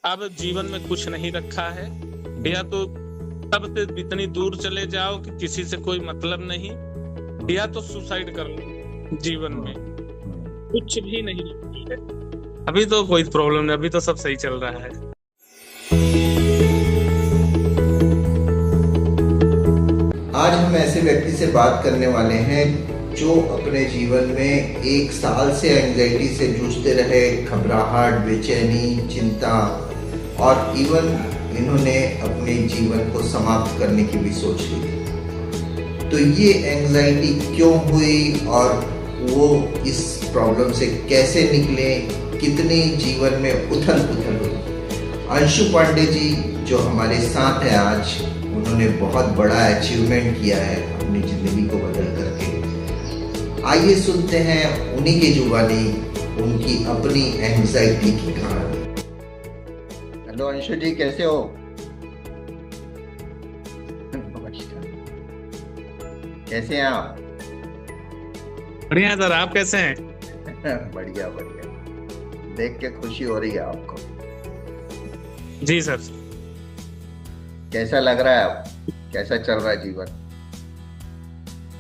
अब जीवन में कुछ नहीं रखा है, या तो तब से इतनी दूर चले जाओ कि किसी से कोई मतलब नहीं, या तो सुसाइड कर लो। जीवन में कुछ भी नहीं रखा है। अभी तो कोई प्रॉब्लम नहीं, अभी तो सब सही चल रहा है। आज हम ऐसे व्यक्ति से बात करने वाले हैं जो अपने जीवन में 1 साल से एंजाइटी से जूझते रहे, घबराहट, बेचैनी, चिंता और इवन इन्होंने अपने जीवन को समाप्त करने की भी सोच ली थी। तो ये एंजाइटी क्यों हुई और वो इस प्रॉब्लम से कैसे निकले, कितनी जीवन में उथल पुथल हुई। अंशु पांडे जी जो हमारे साथ है आज, उन्होंने बहुत बड़ा अचीवमेंट किया है अपनी जिंदगी को बदल करके। आइए सुनते हैं उन्हीं की जुबानी उनकी अपनी एंजाइटी की कहानी। हेलो अंशु जी, कैसे हो? कैसे हैं आप? बढ़िया सर, आप कैसे हैं? बढ़िया बढ़िया, देख के खुशी हो रही है आपको। जी सर। कैसा लग रहा है अब, कैसा चल रहा है जीवन?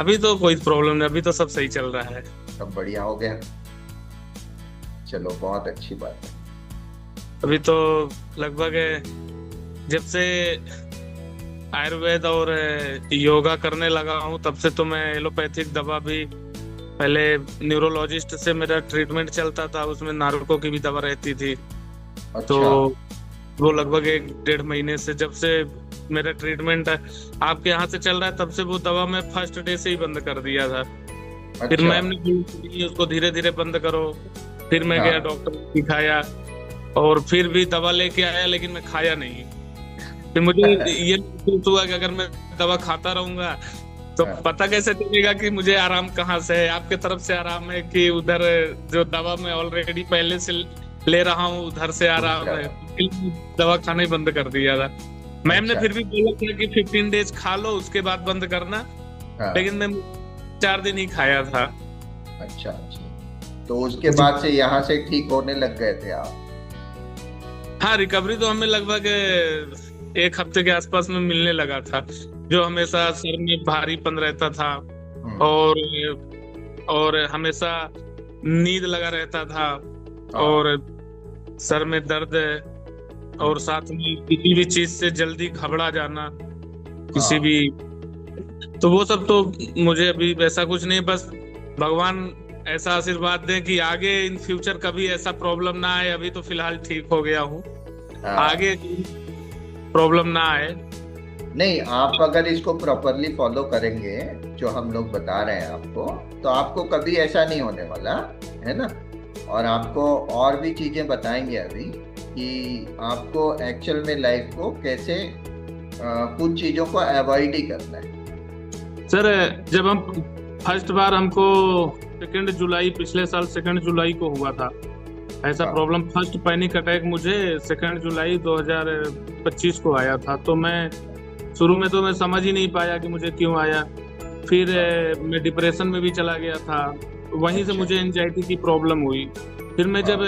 अभी तो कोई प्रॉब्लम नहीं, अभी तो सब सही चल रहा है। सब बढ़िया हो गया? चलो, बहुत अच्छी बात है। अभी तो लगभग जब से आयुर्वेद और योगा करने लगा हूँ तब से तो मैं एलोपैथिक दवा भी, पहले न्यूरोलॉजिस्ट से मेरा ट्रीटमेंट चलता था, उसमें नार्को की भी दवा रहती थी। अच्छा। तो वो लगभग 1-1.5 महीने से, जब से मेरा ट्रीटमेंट आपके यहाँ से चल रहा है तब से वो दवा मैं फर्स्ट डे से ही बंद कर दिया था। फिर अच्छा। मैम ने बोली उसको धीरे धीरे बंद करो। फिर मैं गया, हाँ। डॉक्टर को दिखाया और फिर भी दवा लेके आया, लेकिन मैं खाया नहीं। फिर मुझे ये महसूस हुआ कि अगर मैं दवा खाता रहूंगा तो हाँ। पता कैसे चलेगा कि मुझे आराम कहाँ से है। आपके तरफ से आराम है कि उधर जो दवा मैं ऑलरेडी पहले से ले रहा हूँ उधर से आराम है। दवा खाना ही बंद कर दिया था। मैम ने अच्छा। फिर भी बोला था कि 15 डेज खा लो, उसके बाद बंद करना। हाँ। लेकिन मैं 4 दिन ही खाया था। अच्छा अच्छा, तो उसके बाद से यहाँ से ठीक होने लग गए थे आप? हाँ, रिकवरी तो हमें लगभग 1 हफ्ते के आसपास में मिलने लगा था। जो हमेशा सर में भारीपन रहता था और हमेशा नींद लगा रहता था और सर में दर्द और साथ में किसी भी चीज से जल्दी घबरा जाना, किसी भी। तो वो सब तो मुझे अभी वैसा कुछ नहीं, बस भगवान ऐसा आशीर्वाद दें कि आगे इन फ्यूचर कभी ऐसा प्रॉब्लम ना आए। अभी तो फिलहाल ठीक हो गया हूँ, आगे प्रॉब्लम ना आए। नहीं, आप अगर इसको प्रॉपरली फॉलो करेंगे जो हम लोग बता रहे हैं आपको, तो आपको कभी ऐसा नहीं होने वाला है ना। और आपको और भी चीजें बताएंगे अभी कि आपको एक्चुअल में लाइफ को कैसे कुछ चीजों को अवॉइड ही करना है। सर, जब हम फर्स्ट बार, हमको 2 जुलाई पिछले साल 2 जुलाई को हुआ था ऐसा प्रॉब्लम। फर्स्ट पैनिक अटैक मुझे 2 जुलाई 2025 को आया था। तो मैं शुरू में तो मैं समझ ही नहीं पाया कि मुझे क्यों आया। फिर मैं डिप्रेशन में भी चला गया था, वहीं से मुझे एंजाइटी की प्रॉब्लम हुई। फिर मैं जब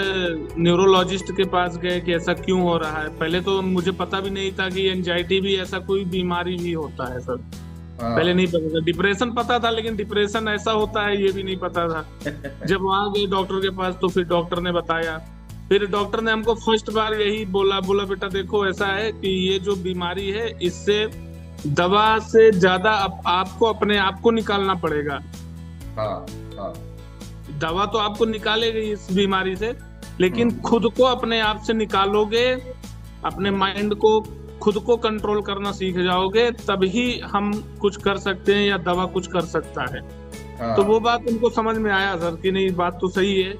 न्यूरोलॉजिस्ट के पास गए कि ऐसा क्यों हो रहा है, पहले तो मुझे पता भी नहीं था कि एंजाइटी भी ऐसा कोई बीमारी भी होता है सर। पहले नहीं पता था। डिप्रेशन पता था, लेकिन डिप्रेशन ऐसा होता है ये भी नहीं पता था। जब वहां गए डॉक्टर के पास तो फिर डॉक्टर ने बताया। फिर डॉक्टर ने हमको फर्स्ट बार यही बोला बेटा देखो, ऐसा है कि ये जो बीमारी है इससे दवा से ज्यादा आपको अपने आप को निकालना पड़ेगा। दवा तो आपको निकालेगी इस बीमारी से, लेकिन खुद को अपने आप से निकालोगे, अपने माइंड को खुद को कंट्रोल करना सीख जाओगे, तभी हम कुछ कर सकते हैं या दवा कुछ कर सकता है। तो वो बात उनको समझ में आया सर कि नहीं, बात तो सही है।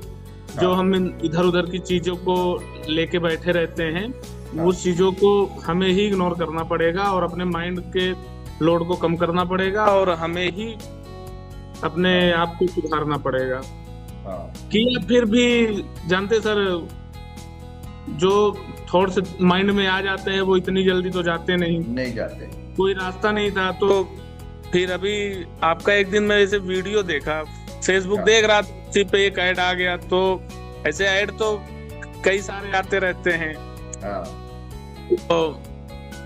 जो हम इधर उधर की चीजों को लेके बैठे रहते हैं, उस चीजों को हमें ही इग्नोर करना पड़ेगा और अपने माइंड के लोड को कम करना पड़ेगा और हमें ही अपने आप को सुधारना पड़ेगा। कि फिर भी जानते सर, जो थॉट्स माइंड में आ जाते हैं वो इतनी जल्दी तो जाते नहीं जाते। कोई रास्ता नहीं था। तो फिर अभी आपका एक दिन मैं ऐसे वीडियो देखा, फेसबुक देख रहा था, पे एक ऐड आ गया। तो ऐसे ऐड तो कई सारे आते रहते हैं हाँ तो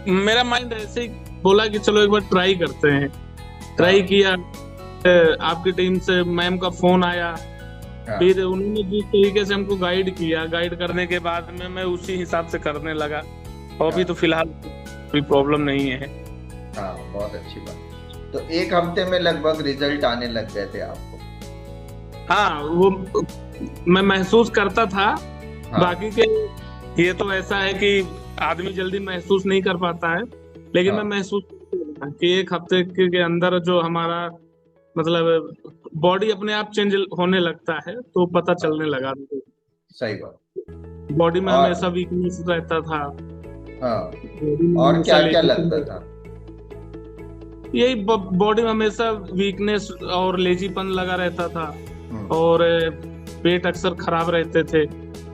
मेरा माइंड ऐसे ही बोला कि चलो एक बार ट्राई करते हैं। ट्राई किया, आपकी टीम से मैम का फोन आया, हाँ फिर उन्होंने जिस तरीके से हमको गाइड किया, गाइड करने के बाद में मैं उसी हिसाब से करने लगा, और अभी तो फिलहाल कोई प्रॉब्लम नहीं है। हाँ, बहुत अच्छी बात। तो एक हफ्ते में लगभग रिजल्ट आने लग गए थे आपको? हाँ, वो मैं महसूस करता था। हाँ, बाकी के ये तो ऐसा है कि आदमी जल्दी महसूस नहीं कर पाता है, लेकिन हाँ, मैं महसूस करता कि एक हफ्ते के अंदर जो हमारा मतलब बॉडी अपने आप चेंज होने लगता है, तो पता हाँ, चलने लगा। सही बात। बॉडी में और हमेशा वीकनेस रहता था, हाँ, बॉडी में और हमेशा क्या क्या लेजीपन, लगता था? यही बॉडी में हमेशा वीकनेस और लेजीपन लगा रहता था, हम्म, और पेट अक्सर खराब रहते थे।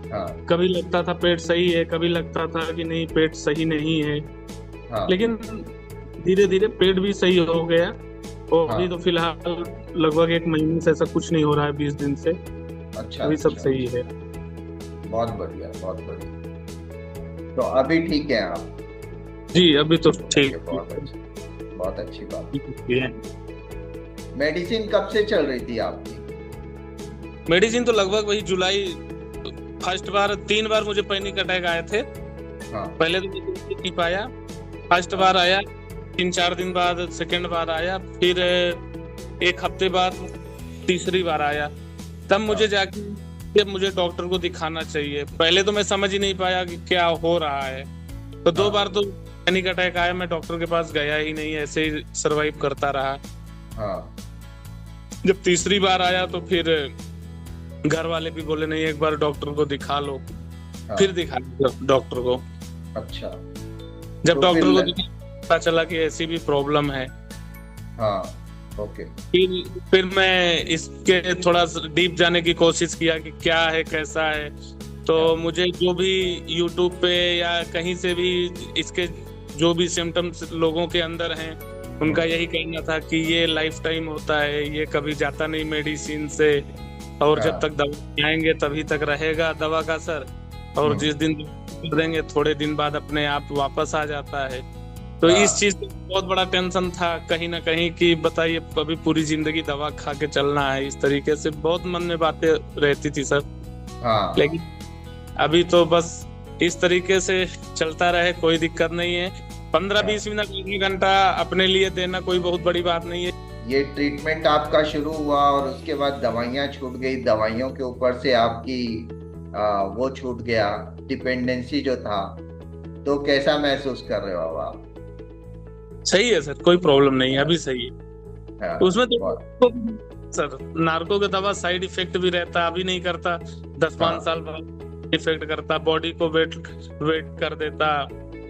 हाँ, कभी लगता था पेट सही है, कभी लगता था कि नहीं पेट सही नहीं है, हाँ, लेकिन धीरे धीरे पेट भी सही हो गया। और हाँ, अभी तो फिलहाल लगभग 1 महीने से ऐसा कुछ नहीं हो रहा है, 20 दिन से अच्छा अभी सब अच्छा, सही है। बहुत बढ़िया बहुत बढ़िया। तो अभी ठीक है आप? जी अभी तो ठीक ठीक है, बहुत अच्छी बात। है। मेडिसिन कब से चल रही थी आपकी? मेडिसिन तो लगभग वही जुलाई, फर्स्ट बार 3 बार मुझे पैनिक अटैक आए थे। हाँ, पहले तो मैं देख नहीं पाया, फर्स्ट बार आया, 3-4 दिन बाद सेकंड बार आया, फिर 1 हफ्ते बाद तीसरी बार आया। तब मुझे जाके मुझे डॉक्टर को दिखाना चाहिए। पहले तो मैं समझ ही नहीं पाया कि क्या हो रहा है, तो 2 बार तो पैनिक अटैक आया, मैं डॉक्टर के पास गया ही नहीं, ऐसे ही सरवाइव करता रहा। हाँ, जब तीसरी बार आया तो फिर घर वाले भी बोले नहीं एक बार डॉक्टर को दिखा लो। हाँ, फिर दिखाया डॉक्टर को। अच्छा। जब तो डॉक्टर को फिर दिखाया पता चला कि ऐसी भी प्रॉब्लम है। हाँ, ओके, फिर मैं इसके थोड़ा डीप जाने की कोशिश किया कि क्या है कैसा है। तो मुझे जो भी यूट्यूब पे या कहीं से भी इसके जो भी सिम्टम्स लोगों के अंदर हैं, उनका यही कहना था कि ये लाइफ टाइम होता है, ये कभी जाता नहीं मेडिसिन से, और जब तक दवा आएंगे तभी तक रहेगा दवा का असर, और जिस दिन कर देंगे थोड़े दिन बाद अपने आप वापस आ जाता है। तो इस चीज से बहुत बड़ा टेंशन था कहीं ना कहीं कि बताइए अभी पूरी जिंदगी दवा खा के चलना है, इस तरीके से बहुत मन में बातें रहती थी सर। हाँ, लेकिन अभी तो बस इस तरीके से चलता रहे, कोई दिक्कत नहीं है। 15-20 मिनट 1 घंटा अपने लिए देना कोई बहुत बड़ी बात नहीं है। ये ट्रीटमेंट आपका शुरू हुआ और उसके बाद दवाइयाँ छूट गई, दवाइयों के ऊपर से आपकी वो छूट गया, डिपेंडेंसी जो था, तो कैसा महसूस कर रहे हो अब आप? सही है सर, कोई प्रॉब्लम नहीं है, अभी सही है। हाँ, उसमें तो सर नार्को का दवा साइड इफेक्ट भी रहता, अभी नहीं करता, 10-5 साल बाद इफेक्ट करता, बॉडी को वेट कर देता,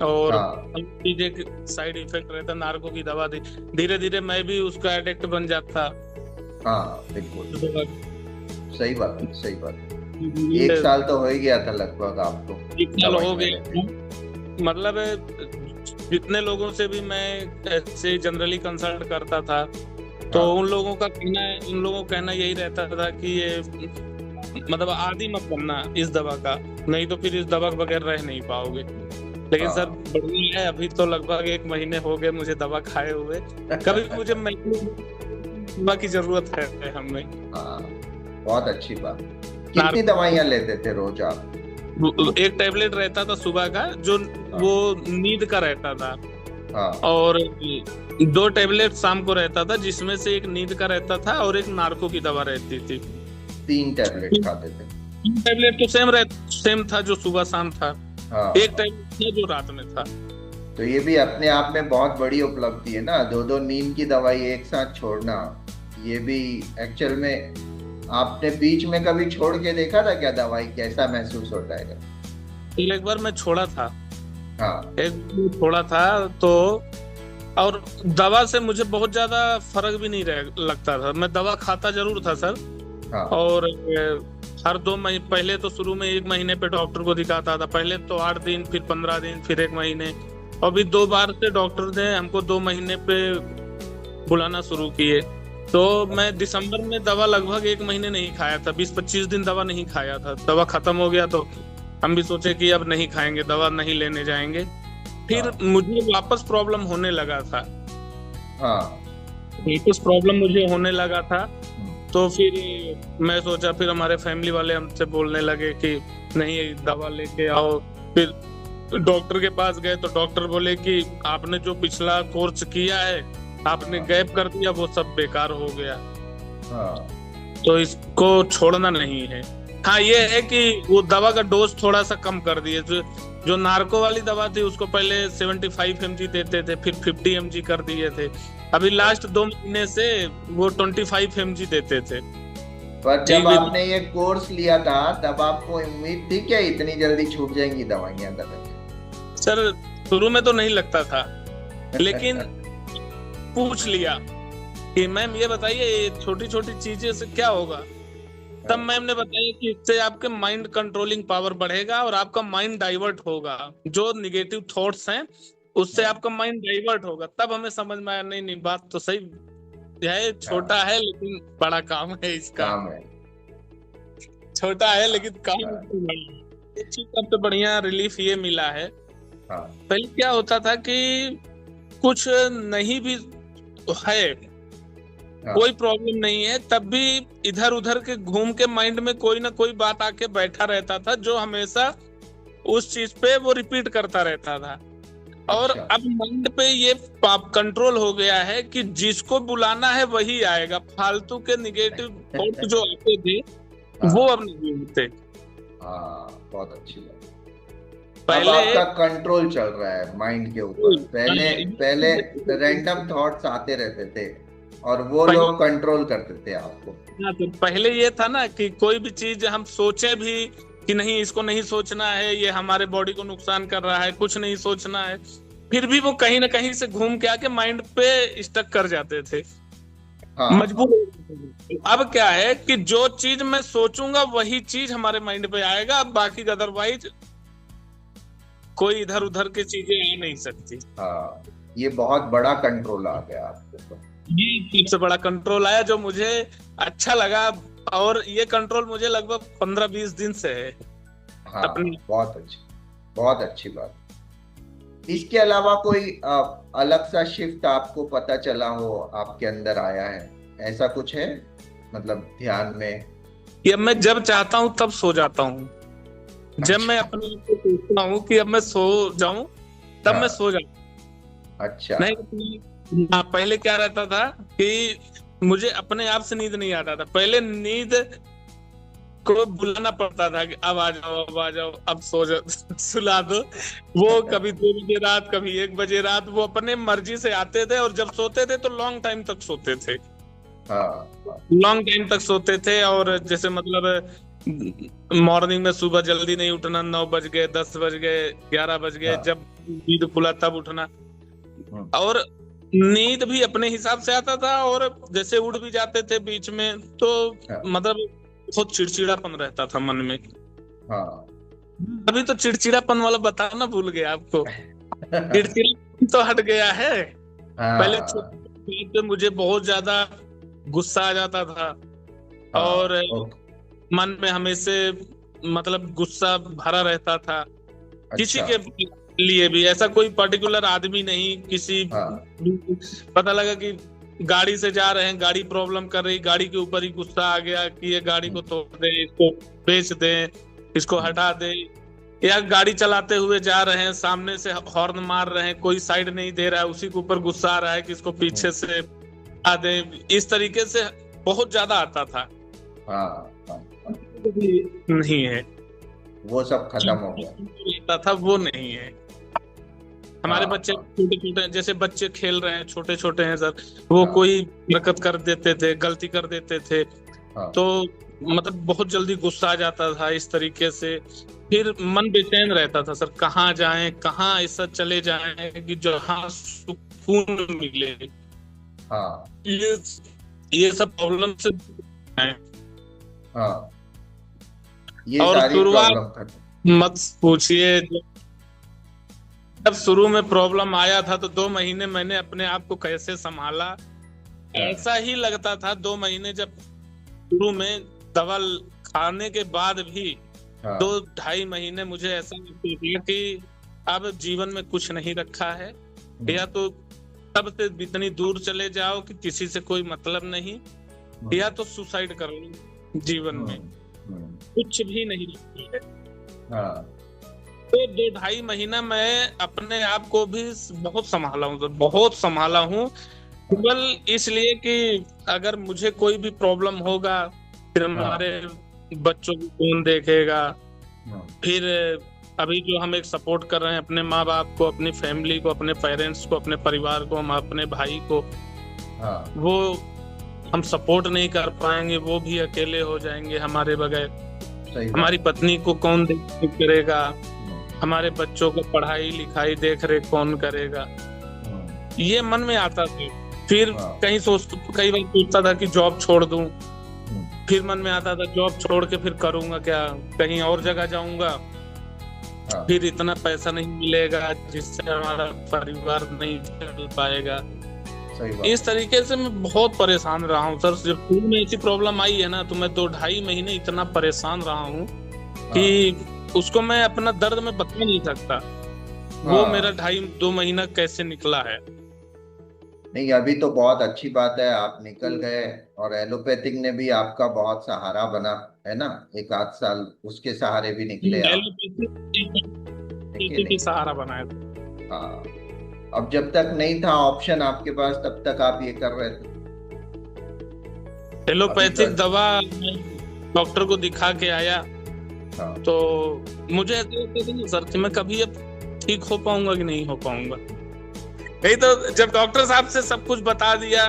और चीजें साइड इफेक्ट रहता नार्को की दवा। धीरे धीरे मैं भी उसका एडिक्ट बन जाता। हाँ, बिल्कुल सही बात है, सही बात है। 1 साल तो हो ही गया था लगभग आपको? 1 साल हो गया। मतलब जितने लोगों से भी मैं ऐसे जनरली कंसल्ट करता था, तो उन लोगों का कहना यही रहता था कि ये मतलब आदी मत बनना इस दवा का, नहीं तो फिर इस दवा के बगैर रह नहीं पाओगे। लेकिन सर बढ़िया है, अभी तो लगभग 1 महीने हो गए मुझे दवा खाए हुए, कभी मुझे दवा की जरूरत है हमें। बहुत अच्छी बात। कितनी दवाइयाँ लेते थे रोज आप? 1 टैबलेट रहता था सुबह का, जो वो नींद का रहता था, और 2 टैबलेट शाम को रहता था, जिसमें से एक नींद का रहता था और एक नार्को की दवा रहती थी। 3 टैबलेट खाते थे? 3 टैबलेट तो सेम था, जो सुबह शाम था। 1 टैबलेट था जो रात में था। तो ये भी अपने आप में बहुत बड़ी उपलब्धि है ना, 2 नींद की दवाई एक साथ छोड़ना। ये भी एक्चुअल में आपने बीच में कभी छोड़ के देखा था क्या दवाई, कैसा महसूस होता है? एक बार मैं छोड़ा था। एक छोड़ा था तो, और दवा से मुझे बहुत ज्यादा फर्क भी नहीं लगता था। मैं दवा खाता जरूर था सर, और हर 2 महीने, पहले तो शुरू में 1 महीने पे डॉक्टर को दिखाता था, पहले तो 8 दिन, फिर 15 दिन, फिर 1 महीने, और अभी 2 बार से डॉक्टर ने हमको 2 महीने पे बुलाना शुरू किए। तो मैं दिसंबर में दवा लगभग 1 महीने नहीं खाया था, 20-25 दिन दवा नहीं खाया था। दवा खत्म हो गया तो हम भी सोचे कि अब नहीं खाएंगे, दवा नहीं लेने जाएंगे। फिर हाँ मुझे वापस प्रॉब्लम होने लगा था, हाँ। वापस प्रॉब्लम मुझे होने लगा था। हम्म, तो फिर मैं सोचा, फिर हमारे फैमिली वाले हमसे बोलने लगे कि नहीं दवा लेके आओ। फिर डॉक्टर के पास गए तो डॉक्टर बोले कि आपने जो पिछला कोर्स किया है, आपने हाँ गैप कर दिया, वो सब बेकार हो गया, हाँ। तो इसको छोड़ना नहीं है। हाँ ये है कि वो दवा का डोज थोड़ा सा कम कर दिए। जो नार्को वाली दवा थी उसको पहले 75 mg देते थे, फिर 50 mg कर दिए थे। अभी लास्ट 2 महीने से वो 25 mg देते थे। पर जी जब आपने ये कोर्स लिया था तब आपको उम्मीद थी क्या इतनी जल्दी छूट जाएंगी दवाइयाँ करके? सर शुरू में तो नहीं लगता था, लेकिन पूछ लिया कि मैम ये बताइए ये छोटी छोटी चीजें से क्या होगा। तब मैम ने बताया कि इससे आपके माइंड कंट्रोलिंग पावर बढ़ेगा और आपका माइंड डाइवर्ट होगा, जो निगेटिव थॉट्स हैं उससे आपका माइंड डाइवर्ट होगा। तब हमें समझ में आया, नहीं नहीं बात तो सही है, छोटा हाँ, है लेकिन बड़ा काम है इसका। काम है। छोटा है हाँ लेकिन काम हाँ इसमें बड़ा है। एक चीज सबसे बढ़िया रिलीफ ये मिला है। हाँ पहले क्या होता था कि कुछ नहीं भी है, हाँ। कोई प्रॉब्लम नहीं है, तब भी इधर उधर के घूम के माइंड में कोई ना कोई बात आके बैठा रहता था, जो हमेशा उस चीज पे वो रिपीट करता रहता था। और अच्छा। अब माइंड पे ये कंट्रोल हो गया है कि जिसको बुलाना है वही आएगा। फालतू के निगेटिव थॉट जो आते थे वो हाँ अब नहीं होते। हाँ, बहुत अच्छी बात। अब पहले आपका कंट्रोल चल रहा है माइंड के ऊपर। पहले पहले रैंडम थॉट्स आते रहते थे और वो पहले लोग कंट्रोल करते थे आपको। हाँ, तो पहले ये था ना कि कोई भी चीज हम सोचे भी कि नहीं इसको नहीं सोचना है, ये हमारे बॉडी को नुकसान कर रहा है, कुछ नहीं सोचना है, फिर भी वो कहीं ना कहीं से घूम के आके माइंड पे स्टक कर जाते थे, हाँ मजबूर हो जाते थे। अब क्या है कि जो चीज मैं सोचूंगा वही चीज हमारे माइंड पे आएगा, अब बाकी अदरवाइज कोई इधर उधर की चीजें आ नहीं सकती। हाँ, ये बहुत बड़ा कंट्रोल आ गया आपके ऊपर। ये सबसे बड़ा कंट्रोल आया जो मुझे अच्छा लगा। और ये कंट्रोल मुझे लगभग 15-20 दिन से है हाँ, अपनी। बहुत अच्छी बात। इसके अलावा कोई अलग सा शिफ्ट आपको पता चला हो, आपके अंदर आया है, ऐसा कुछ है मतलब ध्यान में? कि अब मैं जब चाहता हूँ तब सो जाता हूँ। जब मैं अच्छा। अपने आप को सोचता हूँ कि अब मैं सो जाऊं, तब मैं हाँ। सो जाता हूँ। अच्छा। नहीं, हाँ, पहले क्या रहता था कि मुझे अपने आप से नींद नहीं आता था। पहले नींद को बुलाना पड़ता था कि अब आ जाओ, अब आ जाओ, अब सो जाओ, सुला दो। वो कभी 2 बजे रात, कभी 1 बजे रात, वो अपने मर्जी से आते थे। और जब सोते थे तो लॉन्ग टाइम तक सोते थे, हाँ हाँ लॉन्ग टाइम तक सोते थे। और जैसे मतलब मॉर्निंग में सुबह जल्दी नहीं उठना, 9 बज गए, 10 बज गए, 11 बज गए, हाँ। जब नींद खुला तब उठना। हम्म, और नींद भी अपने हिसाब से आता था, और जैसे उठ भी जाते थे बीच में तो हाँ मतलब बहुत चिड़चिड़ापन रहता था मन में। हाँ। अभी तो चिड़चिड़ापन वाला बताना भूल गया आपको। चिड़चिड़ापन तो हट गया है। पहले हाँ छोटे चीज पे मुझे बहुत ज्यादा गुस्सा आ जाता था, हाँ। और ओके। मन में हमेशा मतलब गुस्सा भरा रहता था। किसी अच्छा। के लिए भी, ऐसा कोई पर्टिकुलर आदमी नहीं, किसी हाँ पता लगा कि गाड़ी से जा रहे हैं, गाड़ी प्रॉब्लम कर रही, गाड़ी के ऊपर ही गुस्सा आ गया कि ये गाड़ी को तोड़ दे, इसको बेच दे, इसको हटा दे। या गाड़ी चलाते हुए जा रहे हैं, सामने से हॉर्न मार रहे हैं, कोई साइड नहीं दे रहा है, उसी के ऊपर गुस्सा आ रहा है कि इसको पीछे से हटा दे। इस तरीके से बहुत ज्यादा आता था। हाँ हाँ। नहीं है, वो सब खत्म हो गया। रहता था वो नहीं है। हमारे हाँ बच्चे हाँ छोटे छोटे, जैसे बच्चे खेल रहे हैं, छोटे छोटे हैं सर, वो हाँ कोई हरकत कर देते थे, गलती कर देते थे, हाँ तो मतलब बहुत जल्दी गुस्सा आ जाता था। इस तरीके से फिर मन बेचैन रहता था सर, कहाँ जाएं, कहाँ ऐसा चले जाएं कि जहाँ सुकून मिले। हाँ ये सब प्रॉब्लम से हैं। हाँ। ये और सारी शुरुआत प्रॉब्लम खत्म। मत पूछिए। जब शुरू में प्रॉब्लम आया था तो 2 महीने मैंने अपने आप को कैसे संभाला, हाँ ऐसा ही लगता था। 2 महीने जब शुरू में दवा खाने के बाद भी हाँ। 2-2.5 महीने मुझे ऐसा लगता था कि अब जीवन में कुछ नहीं रखा है, या तो सबसे इतनी दूर चले जाओ कि किसी से कोई मतलब नहीं, या तो सुसाइड कर लो। जीवन में कुछ भी नहीं रखा है। हाँ। तो 2-2.5 महीना मैं अपने आप को भी बहुत संभाला हूँ, बहुत संभाला हूँ। केवल इसलिए कि अगर मुझे कोई भी प्रॉब्लम होगा, फिर हमारे बच्चों को कौन देखेगा। फिर अभी जो हम एक सपोर्ट कर रहे हैं अपने माँ बाप को, अपनी फैमिली को, अपने पेरेंट्स को, अपने परिवार को, हम अपने भाई को, वो हम सपोर्ट नहीं कर पाएंगे, वो भी अकेले हो जाएंगे हमारे बगैर। हमारी पत्नी को कौन देख करेगा, हमारे बच्चों को पढ़ाई लिखाई देख रेख कौन करेगा, ये मन में आता था। फिर कई बार सोचता था कि जॉब छोड़ दूं, फिर मन में आता था जॉब छोड़ के फिर करूंगा क्या, कहीं और जगह जाऊंगा, फिर इतना पैसा नहीं मिलेगा जिससे हमारा परिवार नहीं चल पाएगा। इस तरीके से मैं बहुत परेशान रहा हूँ सर। जब शुरू में ऐसी प्रॉब्लम आई है ना, तो मैं 2-2.5 महीने इतना परेशान रहा हूँ कि उसको मैं अपना दर्द में बता नहीं सकता। वो मेरा 2.5 महीना कैसे निकला है। नहीं, अभी तो बहुत अच्छी बात है, आप निकल गए, और एलोपैथिक ने भी आपका बहुत सहारा बना, है ना। 1 आध साल उसके सहारे भी निकले आप, एलोपैथी सहारा बनाया। हाँ। अब जब तक नहीं था ऑप्शन आपके पास, तब तक आप ये कर रहे थे। एलोपैथिक दवा डॉक्टर को दिखा के आया, तो मुझे ऐसा लगता था सर कि मैं कभी अब ठीक हो पाऊंगा कि नहीं हो पाऊंगा। नहीं तो जब डॉक्टर साहब से सब कुछ बता दिया,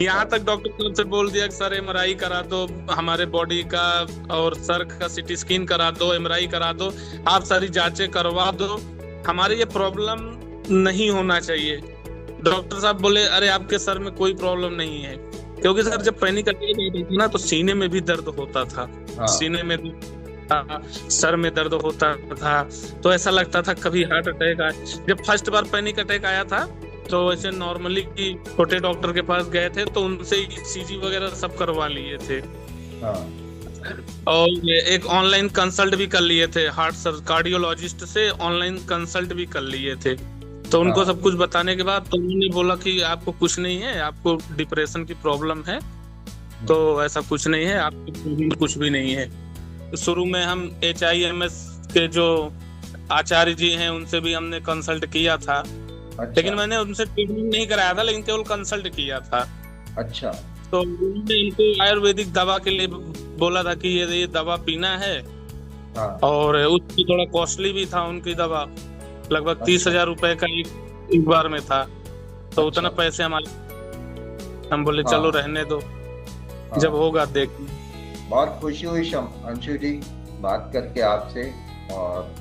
यहाँ तक डॉक्टर साहब से बोल दिया कि सर एमआरआई करा दो हमारे बॉडी का, और सर का सीटी स्कैन करा दो, एमआरआई करा दो, आप सारी जांचें करवा दो, हमारे ये प्रॉब्लम नहीं होना चाहिए। डॉक्टर साहब बोले अरे आपके सर में कोई प्रॉब्लम नहीं है, क्योंकि सर जब पैनिक अटैक आता था ना, तो सीने में भी दर्द होता था, सीने में सर में दर्द होता था, तो ऐसा लगता था कभी हार्ट अटैक आए। जब फर्स्ट बार पैनिक अटैक आया था, तो ऐसे नॉर्मली छोटे डॉक्टर के पास गए थे, तो उनसे ईसीजी वगैरह सब करवा लिए थे, और एक ऑनलाइन कंसल्ट भी कर लिए थे, कार्डियोलॉजिस्ट से ऑनलाइन कंसल्ट भी कर लिए थे। तो उनको सब कुछ बताने के बाद तो उन्होंने बोला कि आपको कुछ नहीं है, आपको डिप्रेशन की प्रॉब्लम है, तो ऐसा कुछ नहीं है, आपको कुछ भी नहीं है। शुरू में हम HIMS के जो आचार्य जी हैं उनसे भी हमने कंसल्ट किया था। अच्छा। लेकिन मैंने उनसे ट्रीटमेंट नहीं कराया था, लेकिन केवल कंसल्ट किया था। अच्छा। तो उन्होंने इनको आयुर्वेदिक दवा के लिए बोला था कि ये दवा पीना है, और उसकी थोड़ा कॉस्टली भी था उनकी दवा, लगभग 30,000 रुपए का एक बार में था। तो उतना पैसे हमारे, हम बोले चलो रहने दो, जब होगा देख। बहुत खुशी हुई अंशु जी बात करके आपसे, और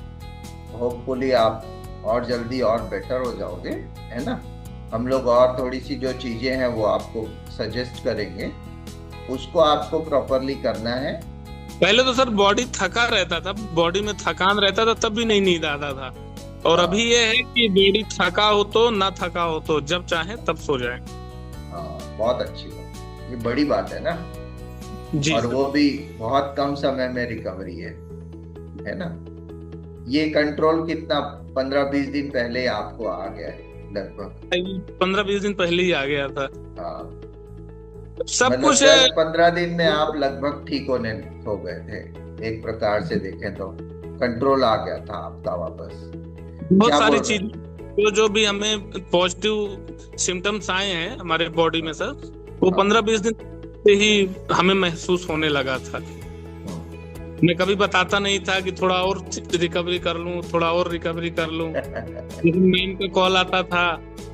होपफुली आप और जल्दी और बेटर हो जाओगे, है ना। हम लोग और थोड़ी सी जो चीजें हैं वो आपको सजेस्ट करेंगे, उसको आपको प्रॉपरली करना है। पहले तो सर बॉडी थका रहता था, बॉडी में थकान रहता था, तब भी नहीं नींद आता था। और अभी ये है कि बॉडी थका हो तो ना थका हो तो जब चाहे तब सो जाए। बहुत अच्छी बात, ये बड़ी बात है ना जी। और वो भी बहुत कम समय में रिकवरी है ना। ये कंट्रोल कितना 15-20 दिन पहले आपको आ गया है, लगभग 15-20 दिन पहले ही आ गया था। सब मतलब कुछ 10-15 दिन में आप लगभग ठीक होने हो गए थे, एक प्रकार से देखें तो कंट्रोल आ गया था आपका वापस। बहुत सारी चीज जो भी हमें पॉजिटिव सिम्टम्स आए हैं हमारे बॉडी में सर, वो 15-20 दिन से ही हमें महसूस होने लगा था। मैं कभी बताता नहीं था कि थोड़ा और रिकवरी कर लूं, थोड़ा और रिकवरी कर लूं। मैम का कॉल आता था,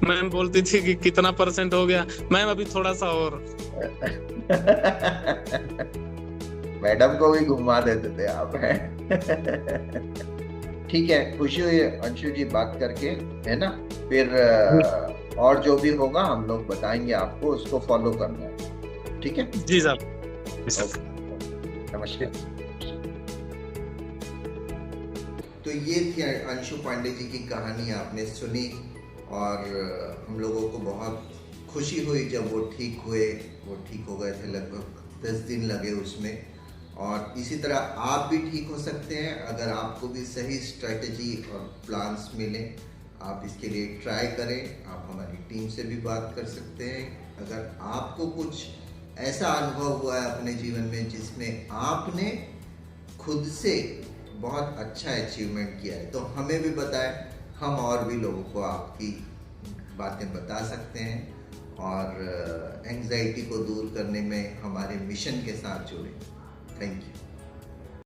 मैम बोलती थी कि कितना % हो गया, मैम अभी थोड़ा सा और। मैडम को भी घुमा देते थे आप, हैं। ठीक है, खुशी हुई अंशु जी बात करके, है ना। फिर और जो भी होगा हम लोग बताएंगे आपको, उसको फॉलो करना है, ठीक है जी साहब। नमस्कार। तो ये थी अंशु पांडे जी की कहानी, आपने सुनी, और हम लोगों को बहुत खुशी हुई जब वो ठीक हुए। वो ठीक हो गए थे, लगभग 10 दिन लगे उसमें, और इसी तरह आप भी ठीक हो सकते हैं अगर आपको भी सही स्ट्रेटजी और प्लान्स मिले। आप इसके लिए ट्राई करें। आप हमारी टीम से भी बात कर सकते हैं। अगर आपको कुछ ऐसा अनुभव हुआ है अपने जीवन में जिसमें आपने खुद से बहुत अच्छा अचीवमेंट किया है तो हमें भी बताएं। हम और भी लोगों को आपकी बातें बता सकते हैं और एंग्जाइटी को दूर करने में हमारे मिशन के साथ जुड़ें। Thank you.